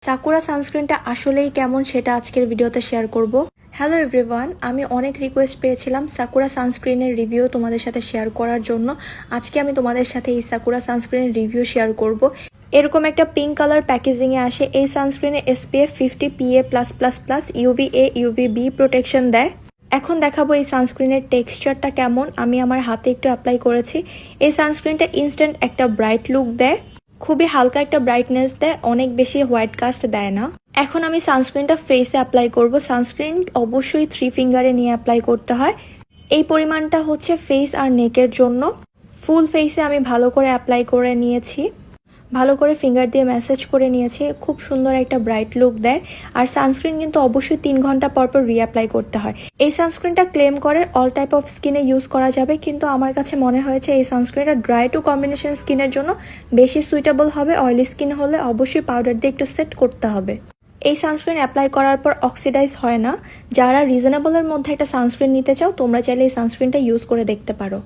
Sakura সানস্ক্রিনটা আসলেই কেমন সেটা আজকের ভিডিওতে শেয়ার করব। হ্যালো এভরিওয়ান, আমি অনেক রিকোয়েস্ট পেয়েছিলাম সাকুরা সানস্ক্রিনের রিভিউ তোমাদের সাথে শেয়ার করার জন্য। আজকে আমি তোমাদের সাথে এই সাকুরা সানস্ক্রিনের রিভিউ শেয়ার করব। এরকম একটা পিঙ্ক কালার প্যাকেজিংয়ে আসে। এই সানস্ক্রিনে SPF 50 PA+++ UVA UVB protection দেয়। এখন দেখাবো এই সানস্ক্রিনের টেক্সচারটা কেমন। আমি আমার হাতে একটু অ্যাপ্লাই করেছি। এই সানস্ক্রিনটা ইনস্ট্যান্ট একটা ব্রাইট লুক দেয়, খুবই হালকা একটা ব্রাইটনেস দেয়, অনেক বেশি হোয়াইট কাস্ট দেয় না। এখন আমি সানস্ক্রিনটা ফেসে অ্যাপ্লাই করব। সানস্ক্রিন অবশ্যই 3 ফিঙ্গারে নিয়ে অ্যাপ্লাই করতে হয়। এই পরিমাণটা হচ্ছে ফেস আর নেকের জন্য। ফুল ফেসে আমি ভালো করে অ্যাপ্লাই করে নিয়েছি, ভালো করে ফিঙ্গার দিয়ে ম্যাসাজ করে নিয়েছি। খুব সুন্দর একটা ব্রাইট লুক দেয়। আর সানস্ক্রিন কিন্তু অবশ্যই 3 ঘন্টা পর পর রিঅ্যাপ্লাই করতে হয়। এই সানস্ক্রিনটা ক্লেম করে অল টাইপ অফ স্কিনে ইউজ করা যাবে, কিন্তু আমার কাছে মনে হয়েছে এই সানস্ক্রিনটা ড্রাই টু কম্বিনেশন স্কিনের জন্য বেশি সুইটেবল হবে। অয়েলি স্কিন হলে অবশ্যই পাউডার দিয়ে একটু সেট করতে হবে। এই সানস্ক্রিন অ্যাপ্লাই করার পর অক্সিডাইজ হয় না। যারা রিজনেবলের মধ্যে একটা সানস্ক্রিন নিতে চাও তোমরা চাইলে এই সানস্ক্রিনটা ইউজ করে দেখতে পারো।